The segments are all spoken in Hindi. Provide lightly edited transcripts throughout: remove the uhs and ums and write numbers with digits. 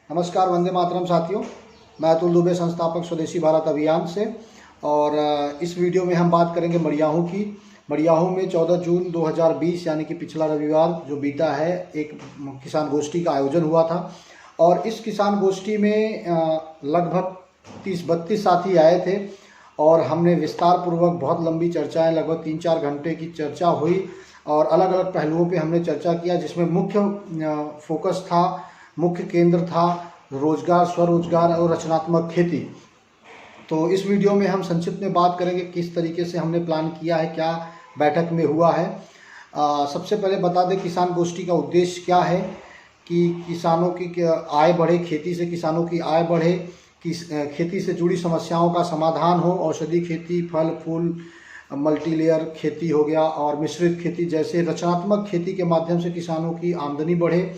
नमस्कार, वंदे मातरम साथियों। मैं अतुल दुबे, संस्थापक स्वदेशी भारत अभियान से। और इस वीडियो में हम बात करेंगे मड़ियाहू की। मड़ियाहू में 14 जून 2020 यानी कि पिछला रविवार जो बीता है, एक किसान गोष्ठी का आयोजन हुआ था। और इस किसान गोष्ठी में लगभग 30-32 साथी आए थे और हमने विस्तार पूर्वक बहुत लंबी चर्चाएं, लगभग 3-4 घंटे की चर्चा हुई और अलग अलग पहलुओं पे हमने चर्चा किया, जिसमें मुख्य केंद्र था रोजगार, स्वरोजगार और रचनात्मक खेती। तो इस वीडियो में हम संक्षिप्त में बात करेंगे किस तरीके से हमने प्लान किया है, क्या बैठक में हुआ है। सबसे पहले बता दें किसान गोष्ठी का उद्देश्य क्या है कि किसानों की आय बढ़े, खेती से किसानों की आय बढ़े, खेती से जुड़ी समस्याओं का समाधान हो। औषधि खेती, फल फूल, मल्टीलेयर खेती हो गया और मिश्रित खेती जैसे रचनात्मक खेती के माध्यम से किसानों की आमदनी बढ़े।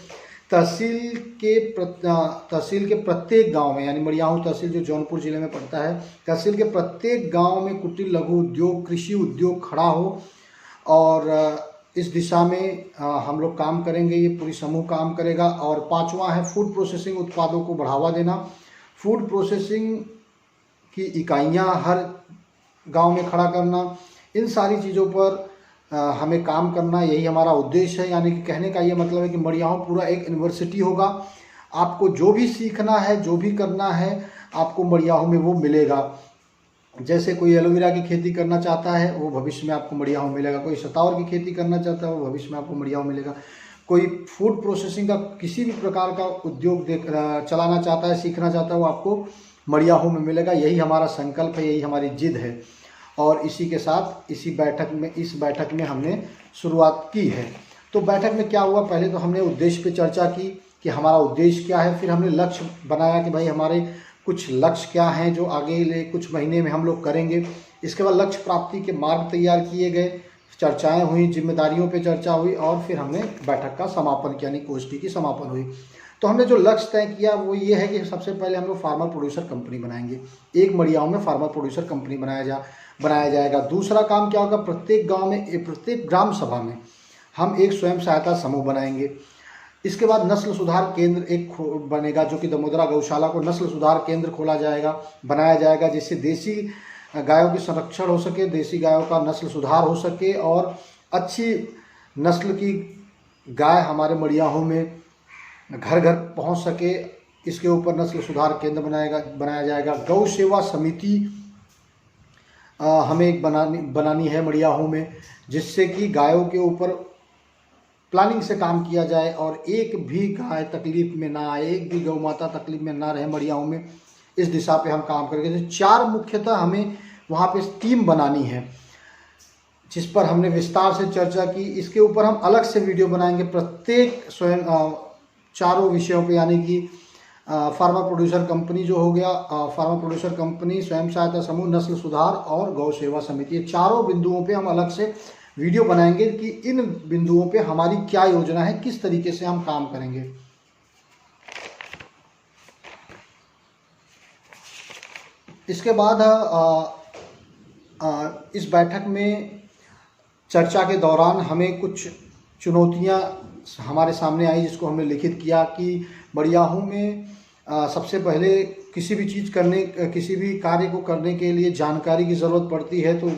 तहसील के प्रत्येक गांव में, यानी मड़ियाहू तहसील जो जौनपुर जिले में पड़ता है, तहसील के प्रत्येक गांव में कुटीर लघु उद्योग, कृषि उद्योग खड़ा हो। और इस दिशा में हम लोग काम करेंगे, ये पूरी समूह काम करेगा। और पांचवा है फूड प्रोसेसिंग उत्पादों को बढ़ावा देना। फूड प्रोसेसिंग की इकाइयां हर गांव में खड़ा करना, इन सारी चीज़ों पर हमें काम करना, यही हमारा उद्देश्य है। यानी कि कहने का ये मतलब है कि मड़ियाहू पूरा एक यूनिवर्सिटी होगा। आपको जो भी सीखना है, जो भी करना है, आपको मड़ियाहू में वो मिलेगा। जैसे कोई एलोवेरा की खेती करना चाहता है, वो भविष्य में आपको मड़ियाहू मिलेगा। कोई सतावर की खेती करना चाहता है, वो भविष्य में आपको मड़ियाहू मिलेगा। कोई फूड प्रोसेसिंग का किसी भी प्रकार का उद्योग चलाना चाहता है, सीखना चाहता है, वो आपको मड़ियाहू में मिलेगा। यही हमारा संकल्प है, यही हमारी जिद है। और इसी के साथ इस बैठक में हमने शुरुआत की है। तो बैठक में क्या हुआ, पहले तो हमने उद्देश्य पे चर्चा की कि हमारा उद्देश्य क्या है। फिर हमने लक्ष्य बनाया कि भाई हमारे कुछ लक्ष्य क्या हैं जो आगे कुछ महीने में हम लोग करेंगे। इसके बाद लक्ष्य प्राप्ति के मार्ग तैयार किए गए, चर्चाएं हुई, जिम्मेदारियों पे चर्चा हुई और फिर हमने बैठक का समापन किया, यानी गोष्ठी की समापन हुई। तो हमने जो लक्ष्य तय किया वो ये है कि सबसे पहले हम लोग फार्मर प्रोड्यूसर कंपनी बनाएंगे। एक मड़ियाहू में फार्मर प्रोड्यूसर कंपनी बनाया जाएगा। दूसरा काम क्या होगा, प्रत्येक गांव में, प्रत्येक ग्राम सभा में हम एक स्वयं सहायता समूह बनाएंगे। इसके बाद नस्ल सुधार केंद्र एक बनेगा, जो कि दमोदरा गौशाला को नस्ल सुधार केंद्र बनाया जाएगा, जिससे देसी गायों की संरक्षण हो सके, देसी गायों का नस्ल सुधार हो सके और अच्छी नस्ल की गाय हमारे मड़ियाहू में घर घर पहुंच सके। इसके ऊपर नस्ल सुधार केंद्र बनाया जाएगा। गौ सेवा समिति हमें एक बनानी है मड़ियाहू में, जिससे कि गायों के ऊपर प्लानिंग से काम किया जाए और एक भी गाय तकलीफ में ना आए, एक भी गौ माता तकलीफ में ना रहे मड़ियाहू में। इस दिशा पे हम काम करेंगे। तो 4 मुख्यतः हमें वहाँ पे टीम बनानी है, जिस पर हमने विस्तार से चर्चा की। इसके ऊपर हम अलग से वीडियो बनाएंगे प्रत्येक चारों विषयों पे, यानी कि फार्मर प्रोड्यूसर कंपनी जो हो गया, फार्मर प्रोड्यूसर कंपनी, स्वयं सहायता समूह, नस्ल सुधार और गौ सेवा समिति, ये चारों बिंदुओं पे हम अलग से वीडियो बनाएंगे कि इन बिंदुओं पे हमारी क्या योजना है, किस तरीके से हम काम करेंगे। इसके बाद इस बैठक में चर्चा के दौरान हमें कुछ चुनौतियां हमारे सामने आई, जिसको हमने लिखित किया कि मड़ियाहू में सबसे पहले किसी भी कार्य को करने के लिए जानकारी की ज़रूरत पड़ती है। तो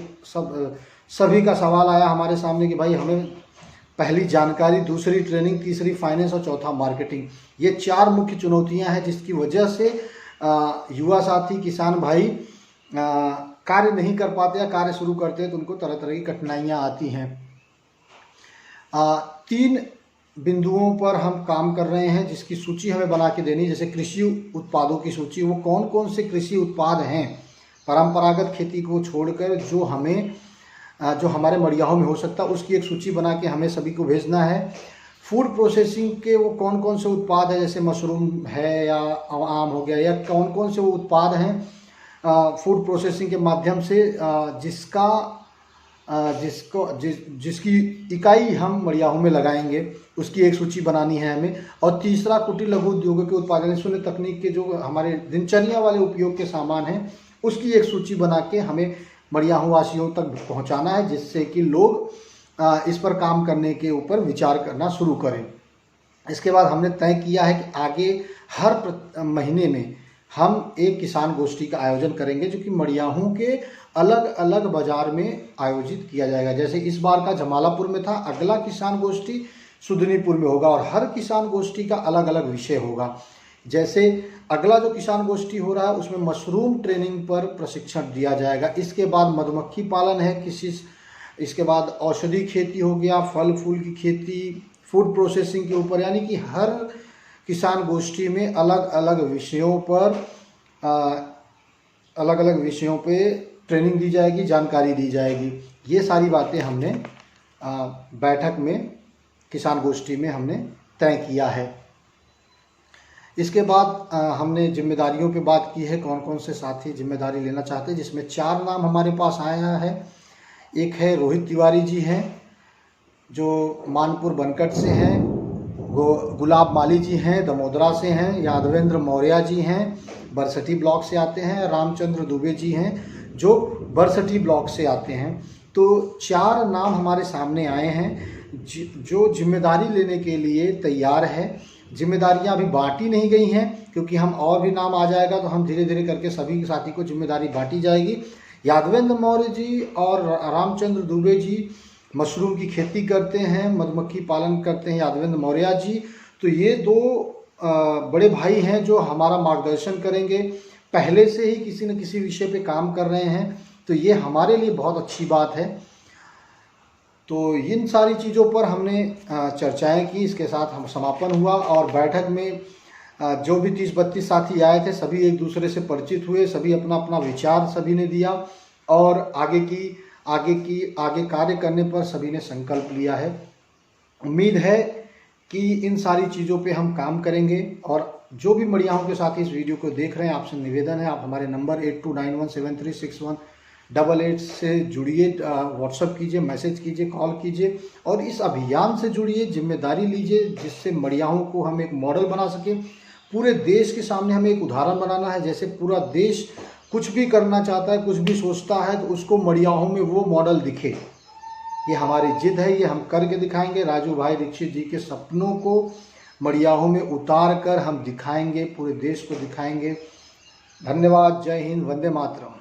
सभी का सवाल आया हमारे सामने कि भाई हमें पहली जानकारी, दूसरी ट्रेनिंग, तीसरी फाइनेंस और चौथा मार्केटिंग। ये 4 मुख्य चुनौतियां हैं, जिसकी वजह से युवा साथी, किसान भाई कार्य नहीं कर पाते या कार्य शुरू करते हैं तो उनको तरह तरह की कठिनाइयाँ आती हैं। 3 बिंदुओं पर हम काम कर रहे हैं, जिसकी सूची हमें बना के देनी। जैसे कृषि उत्पादों की सूची, वो कौन कौन से कृषि उत्पाद हैं परंपरागत खेती को छोड़कर जो हमारे मड़ियाहू में हो सकता है, उसकी एक सूची बना के हमें सभी को भेजना है। फूड प्रोसेसिंग के वो कौन कौन से उत्पाद हैं, जैसे मशरूम है या आम हो गया, या कौन कौन से वो उत्पाद हैं फूड प्रोसेसिंग के माध्यम से जिसकी इकाई हम मड़ियाहू में लगाएंगे, उसकी एक सूची बनानी है हमें। और तीसरा, कुटीर लघु उद्योगों के उत्पादन, शून्य तकनीक के जो हमारे दिनचर्या वाले उपयोग के सामान हैं, उसकी एक सूची बना के हमें मड़ियाहू वासियों तक पहुंचाना है, जिससे कि लोग इस पर काम करने के ऊपर विचार करना शुरू करें। इसके बाद हमने तय किया है कि आगे हर महीने में हम एक किसान गोष्ठी का आयोजन करेंगे, जो कि मड़ियाहूं के अलग अलग बाजार में आयोजित किया जाएगा। जैसे इस बार का जमालापुर में था, अगला किसान गोष्ठी सुदनीपुर में होगा और हर किसान गोष्ठी का अलग अलग विषय होगा। जैसे अगला जो किसान गोष्ठी हो रहा है उसमें मशरूम ट्रेनिंग पर प्रशिक्षण दिया जाएगा। इसके बाद मधुमक्खी पालन है, इसके बाद औषधि खेती हो गया, फल फूल की खेती, फूड प्रोसेसिंग के ऊपर, यानी कि हर किसान गोष्ठी में अलग अलग विषयों पे ट्रेनिंग दी जाएगी, जानकारी दी जाएगी। ये सारी बातें हमने बैठक में किसान गोष्ठी में हमने तय किया है। इसके बाद हमने जिम्मेदारियों पे बात की है, कौन कौन से साथी जिम्मेदारी लेना चाहते हैं, जिसमें 4 नाम हमारे पास आया है। एक है रोहित तिवारी जी हैं, जो मानपुर बनकट से हैं, गुलाब माली जी हैं, दमोदरा से हैं, यादवेंद्र मौर्य जी हैं, बरसठी ब्लॉक से आते हैं, रामचंद्र दुबे जी हैं जो बरसठी ब्लॉक से आते हैं। तो 4 नाम हमारे सामने आए हैं जो जिम्मेदारी लेने के लिए तैयार है। जिम्मेदारियां अभी बांटी नहीं गई हैं, क्योंकि हम और भी नाम आ जाएगा तो हम धीरे धीरे करके सभी साथी को जिम्मेदारी बांटी जाएगी। यादवेंद्र मौर्य जी और रामचंद्र दुबे जी मशरूम की खेती करते हैं, मधुमक्खी पालन करते हैं यादवेंद्र मौर्य जी। तो ये 2 बड़े भाई हैं जो हमारा मार्गदर्शन करेंगे, पहले से ही किसी न किसी विषय पे काम कर रहे हैं, तो ये हमारे लिए बहुत अच्छी बात है। तो इन सारी चीज़ों पर हमने चर्चाएं की, इसके साथ हम समापन हुआ और बैठक में जो भी 30-32 साथी आए थे सभी एक दूसरे से परिचित हुए, सभी अपना अपना विचार सभी ने दिया और आगे कार्य करने पर सभी ने संकल्प लिया है। उम्मीद है कि इन सारी चीज़ों पे हम काम करेंगे। और जो भी मड़ियाहूं के साथी इस वीडियो को देख रहे हैं, आपसे निवेदन है आप हमारे नंबर 8291736188 से जुड़िए, व्हाट्सअप कीजिए, मैसेज कीजिए, कॉल कीजिए और इस अभियान से जुड़िए, जिम्मेदारी लीजिए, जिससे मड़ियाहूं को हम एक मॉडल बना सकें। पूरे देश के सामने हमें एक उदाहरण बनाना है। जैसे पूरा देश कुछ भी करना चाहता है, कुछ भी सोचता है, तो उसको मड़ियाहूं में वो मॉडल दिखे। ये हमारी जिद है, ये हम करके दिखाएंगे। राजू भाई दीक्षित जी के सपनों को मड़ियाहूं में उतार कर हम दिखाएंगे, पूरे देश को दिखाएंगे। धन्यवाद। जय हिंद। वंदे मातरम।